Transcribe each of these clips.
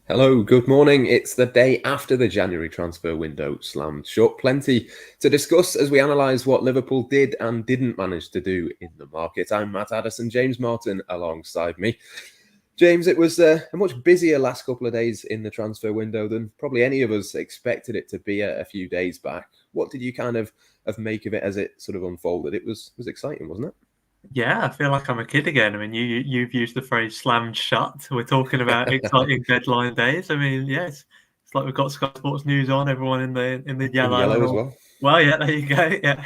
Hello, good morning. It's the day after the January transfer window slammed shut. Plenty to discuss as we analyse what Liverpool did and didn't manage to do in the market. I'm Matt Addison, James Martin alongside me. James, it was a much busier last couple of days in the transfer window than probably any of us expected it to be a few days back. What did you kind of make of it as it sort of unfolded? It was exciting, wasn't it? Yeah, I feel like I'm a kid again. I mean, you've used the phrase "slammed shut." We're talking about exciting deadline days. I mean, yes, it's like we've got Sky Sports News on. Everyone in the In yellow yellow and as all. well. Well, yeah, there you go. Yeah,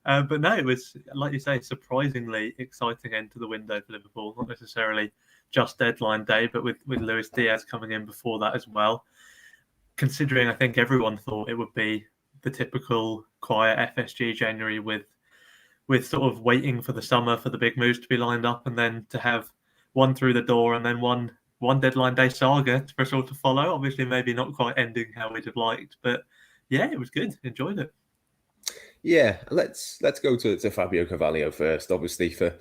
but no, it was like you say, surprisingly exciting end to the window for Liverpool. Not necessarily just deadline day, but with Luis Diaz coming in before that as well. Considering, I think everyone thought it would be the typical quiet FSG January with sort of waiting for the summer for the big moves to be lined up, and then to have one through the door and then one deadline day saga for us all to follow. Obviously, maybe not quite ending how we'd have liked, but yeah, it was good. Enjoyed it. Yeah, let's go to Fabio Carvalho first. Obviously, for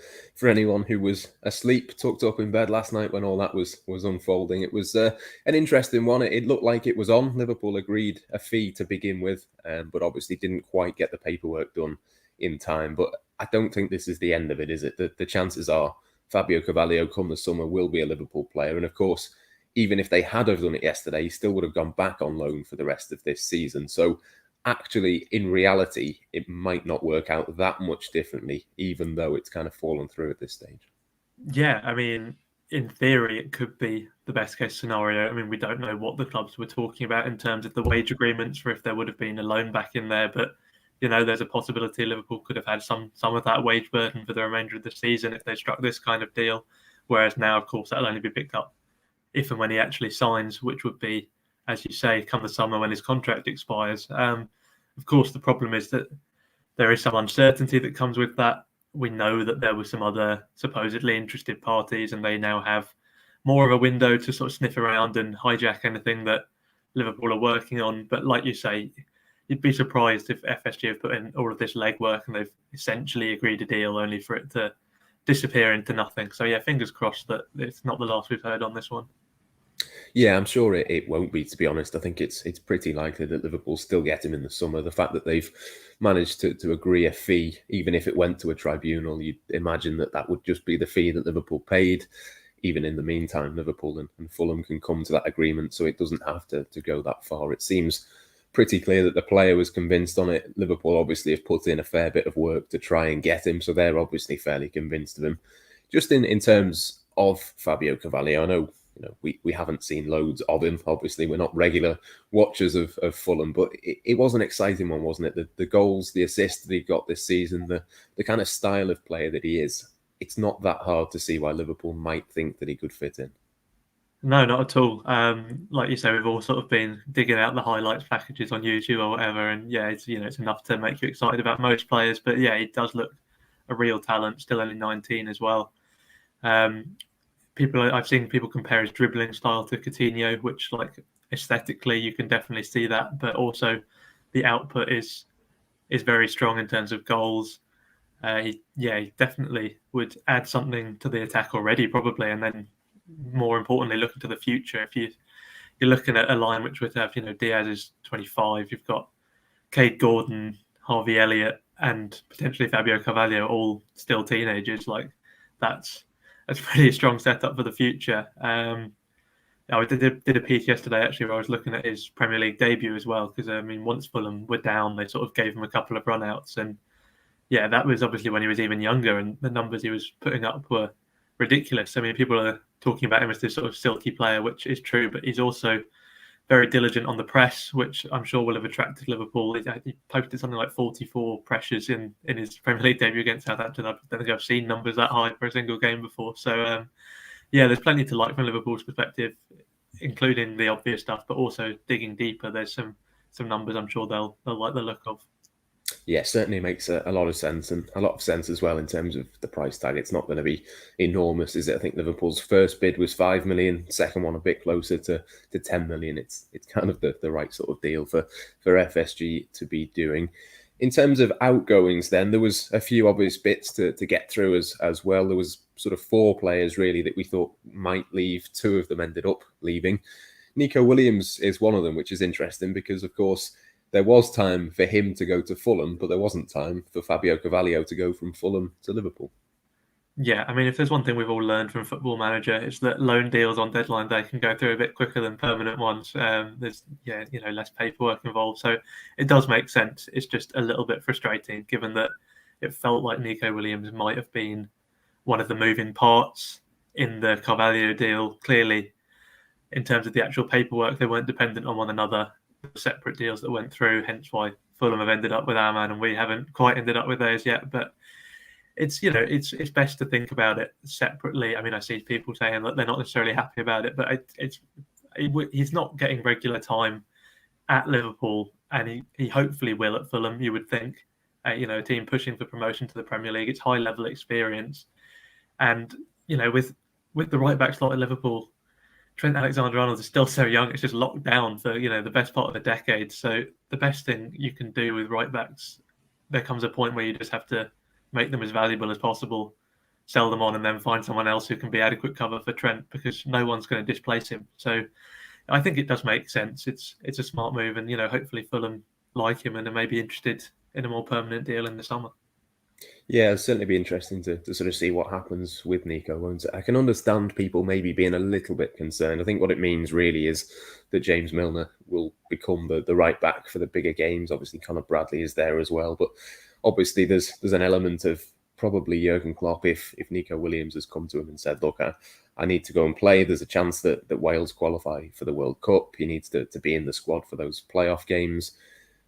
anyone who was asleep, tucked up in bed last night when all that was unfolding, it was an interesting one. It looked like it was on. Liverpool agreed a fee to begin with, but obviously didn't quite get the paperwork done in time. But I don't think this is the end of it, is it? The chances are Fabio Carvalho come the summer will be a Liverpool player, and of course, even if they had have done it yesterday, he still would have gone back on loan for the rest of this season. So actually, in reality, it might not work out that much differently, even though it's kind of fallen through at this stage. Yeah, I mean, in theory, it could be the best case scenario. I mean, we don't know what the clubs were talking about in terms of the wage agreements, or if there would have been a loan back in there. But there's a possibility Liverpool could have had some of that wage burden for the remainder of the season if they struck this kind of deal. Whereas now, of course, that'll only be picked up if and when he actually signs, which would be, as you say, come the summer when his contract expires. Of course, the problem is that there is some uncertainty that comes with that. We know that there were some other supposedly interested parties, and they now have more of a window to sort of sniff around and hijack anything that Liverpool are working on. But like you say, you'd be surprised if FSG have put in all of this legwork and they've essentially agreed a deal only for it to disappear into nothing. So yeah, fingers crossed that it's not the last we've heard on this one. Yeah, I'm sure it won't be, to be honest. I think it's pretty likely that Liverpool still get him in the summer. The fact that they've managed to agree a fee, even if it went to a tribunal, you'd imagine that would just be the fee that Liverpool paid. Even in the meantime, Liverpool and Fulham can come to that agreement, so it doesn't have to go that far. It seems pretty clear that the player was convinced on it. Liverpool obviously have put in a fair bit of work to try and get him, so they're obviously fairly convinced of him. Just in terms of Fabio Carvalho, I know we haven't seen loads of him. Obviously, we're not regular watchers of Fulham, but it was an exciting one, wasn't it? The goals, the assists that he got this season, the kind of style of player that he is. It's not that hard to see why Liverpool might think that he could fit in. No, not at all. Like you say, we've all sort of been digging out the highlights packages on YouTube or whatever, and yeah, it's enough to make you excited about most players. But yeah, he does look a real talent. Still only 19 as well. I've seen people compare his dribbling style to Coutinho, which like aesthetically you can definitely see that, but also the output is very strong in terms of goals. He definitely would add something to the attack already, probably, and then more importantly, looking to the future. If you're looking at a line which would have, Diaz is 25, you've got Cade Gordon, Harvey Elliott, and potentially Fabio Carvalho, all still teenagers. Like that's pretty strong setup for the future. I did a piece yesterday actually where I was looking at his Premier League debut as well, because I mean, once Fulham were down, they sort of gave him a couple of runouts, and yeah, that was obviously when he was even younger, and the numbers he was putting up were ridiculous. I mean, people are talking about him as this sort of silky player, which is true, but he's also very diligent on the press, which I'm sure will have attracted Liverpool. He posted something like 44 pressures in his Premier League debut against Southampton. I don't think I've seen numbers that high for a single game before. So, yeah, there's plenty to like from Liverpool's perspective, including the obvious stuff, but also digging deeper. There's some numbers I'm sure they'll like the look of. Yeah, certainly makes a lot of sense, and a lot of sense as well in terms of the price tag. It's not going to be enormous, is it? I think Liverpool's first bid was 5 million, second one a bit closer to 10 million. It's kind of the right sort of deal for FSG to be doing. In terms of outgoings, then there was a few obvious bits to get through as well. There was sort of 4 players really that we thought might leave. 2 of them ended up leaving. Neco Williams is one of them, which is interesting because, of course, there was time for him to go to Fulham, but there wasn't time for Fabio Carvalho to go from Fulham to Liverpool. Yeah, I mean, if there's one thing we've all learned from Football Manager, it's that loan deals on deadline day can go through a bit quicker than permanent ones. There's less paperwork involved, so it does make sense. It's just a little bit frustrating, given that it felt like Neco Williams might have been one of the moving parts in the Carvalho deal. Clearly, in terms of the actual paperwork, they weren't dependent on one another. Separate deals that went through, hence why Fulham have ended up with our man and we haven't quite ended up with theirs yet. But it's best to think about it separately. I mean, I see people saying that they're not necessarily happy about it, but he's not getting regular time at Liverpool, and he hopefully will at Fulham. You would think, a team pushing for promotion to the Premier League. It's high level experience, and with the right back slot at Liverpool, Trent Alexander-Arnold is still so young. It's just locked down for the best part of the decade. So the best thing you can do with right backs, there comes a point where you just have to make them as valuable as possible, sell them on, and then find someone else who can be adequate cover for Trent, because no one's going to displace him. So I think it does make sense. It's a smart move, and hopefully Fulham like him and are maybe interested in a more permanent deal in the summer. Yeah, it'll certainly be interesting to sort of see what happens with Neco, won't it? I can understand people maybe being a little bit concerned. I think what it means really is that James Milner will become the right back for the bigger games. Obviously, Conor Bradley is there as well, but obviously there's an element of probably Jurgen Klopp, if Neco Williams has come to him and said, look, I need to go and play. There's a chance that Wales qualify for the World Cup. He needs to be in the squad for those playoff games.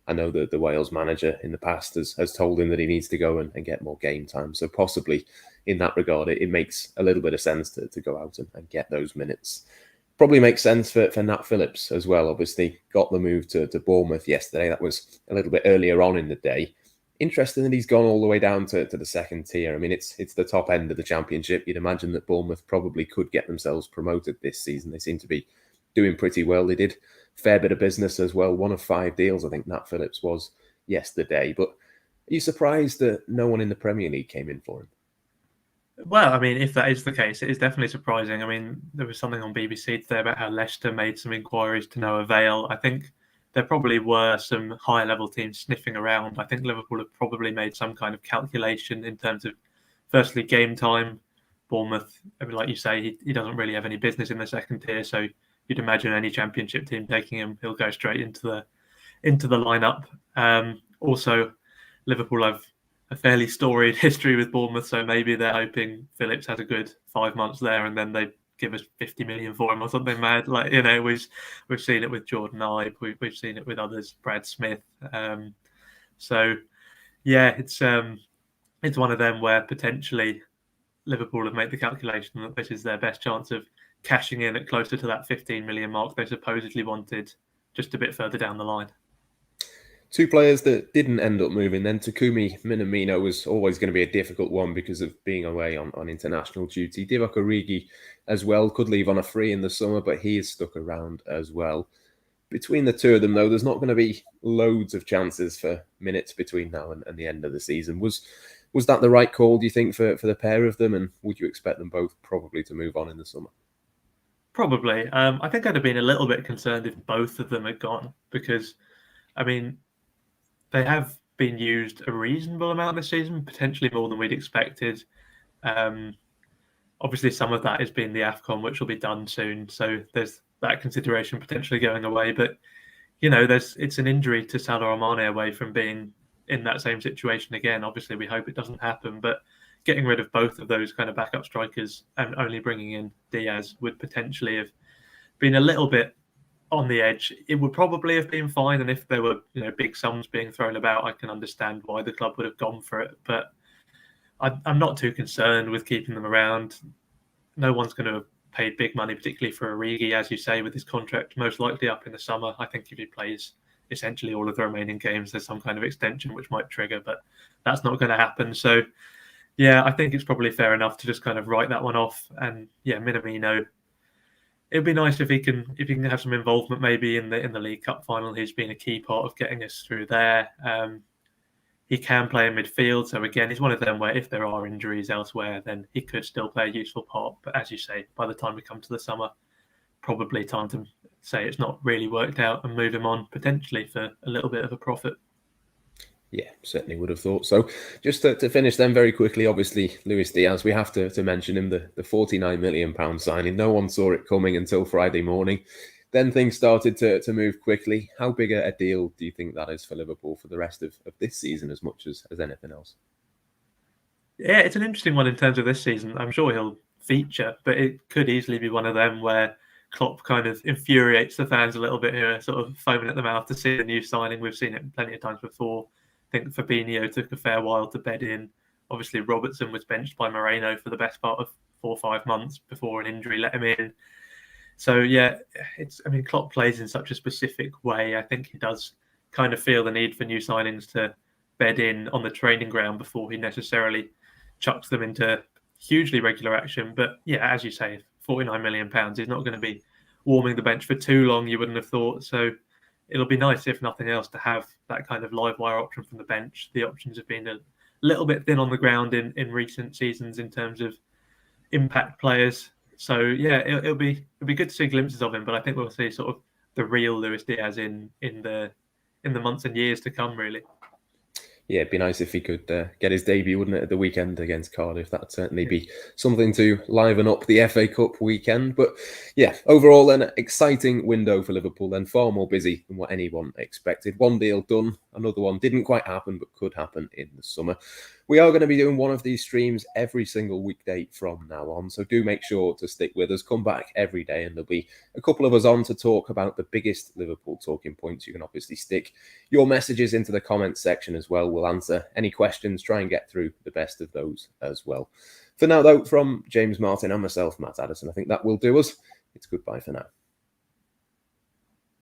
I know that the Wales manager in the past has told him that he needs to go and get more game time. So possibly in that regard, it makes a little bit of sense to go out and get those minutes. Probably makes sense for Nat Phillips as well. Obviously got the move to Bournemouth yesterday. That was a little bit earlier on in the day. Interesting that he's gone all the way down to the second tier. I mean, it's the top end of the Championship. You'd imagine that Bournemouth probably could get themselves promoted this season. They seem to be doing pretty well. They did fair bit of business as well. 1 of 5 deals, I think Nat Phillips was yesterday. But are you surprised that no one in the Premier League came in for him? Well, I mean, if that is the case, it is definitely surprising. I mean, there was something on BBC today about how Leicester made some inquiries to no avail. I think there probably were some higher level teams sniffing around. I think Liverpool have probably made some kind of calculation in terms of, firstly, game time. Bournemouth, I mean, like you say, he doesn't really have any business in the second tier, so you'd imagine any Championship team taking him, he'll go straight into the lineup. Also, Liverpool have a fairly storied history with Bournemouth, so maybe they're hoping Phillips has a good 5 months there, and then they give us 50 million for him or something mad. Like, we've seen it with Jordan Ibe, we've seen it with others, Brad Smith. So yeah, it's one of them where potentially Liverpool have made the calculation that this is their best chance of cashing in at closer to that 15 million mark they supposedly wanted just a bit further down the line. 2 players that didn't end up moving then. Takumi Minamino was always going to be a difficult one because of being away on international duty. Divock Origi as well could leave on a free in the summer, but he is stuck around as well. Between the two of them, though, there's not going to be loads of chances for minutes between now and the end of the season. Was that the right call, do you think, for the pair of them? And would you expect them both probably to move on in the summer? Probably. I think I'd have been a little bit concerned if both of them had gone, because, I mean, they have been used a reasonable amount this season, potentially more than we'd expected. Obviously, some of that has been the AFCON, which will be done soon. So there's that consideration potentially going away. But, it's an injury to Salah Mane away from being in that same situation again. Obviously, we hope it doesn't happen. But getting rid of both of those kind of backup strikers and only bringing in Diaz would potentially have been a little bit on the edge. It would probably have been fine, and if there were big sums being thrown about, I can understand why the club would have gone for it. But I'm not too concerned with keeping them around. No one's going to have paid big money, particularly for Origi, as you say, with his contract most likely up in the summer. I think if he plays essentially all of the remaining games, there's some kind of extension which might trigger, but that's not going to happen. So yeah, I think it's probably fair enough to just kind of write that one off. And yeah, Minamino, it'd be nice if he can have some involvement maybe in the League Cup final. He's been a key part of getting us through there. He can play in midfield, so again, he's one of them where if there are injuries elsewhere, then he could still play a useful part. But as you say, by the time we come to the summer, probably time to say it's not really worked out and move him on potentially for a little bit of a profit. Yeah, certainly would have thought so. Just to finish then very quickly, obviously, Luis Diaz, we have to mention him, the £49 million signing. No one saw it coming until Friday morning. Then things started to move quickly. How big a deal do you think that is for Liverpool for the rest of this season as much as anything else? Yeah, it's an interesting one in terms of this season. I'm sure he'll feature, but it could easily be one of them where Klopp kind of infuriates the fans a little bit who are sort of foaming at the mouth to see a new signing. We've seen it plenty of times before. I think Fabinho took a fair while to bed in. Obviously, Robertson was benched by Moreno for the best part of 4 or 5 months before an injury let him in. So, yeah, Klopp plays in such a specific way. I think he does kind of feel the need for new signings to bed in on the training ground before he necessarily chucks them into hugely regular action. But, yeah, as you say, £49 million is not going to be warming the bench for too long, you wouldn't have thought. So it'll be nice, if nothing else, to have that kind of live wire option from the bench. The options have been a little bit thin on the ground in recent seasons in terms of impact players. So yeah, it'll be good to see glimpses of him, but I think we'll see sort of the real Luis Diaz in the months and years to come, really. Yeah, it'd be nice if he could get his debut, wouldn't it, at the weekend against Cardiff? That'd certainly be something to liven up the FA Cup weekend. But yeah, overall, an exciting window for Liverpool, then far more busy than what anyone expected. One deal done, another one didn't quite happen, but could happen in the summer. We are going to be doing one of these streams every single weekday from now on, so do make sure to stick with us. Come back every day, and there'll be a couple of us on to talk about the biggest Liverpool talking points. You can obviously stick your messages into the comments section as well. We'll answer any questions, try and get through the best of those as well. For now, though, from James Martin and myself, Matt Addison, I think that will do us. It's goodbye for now.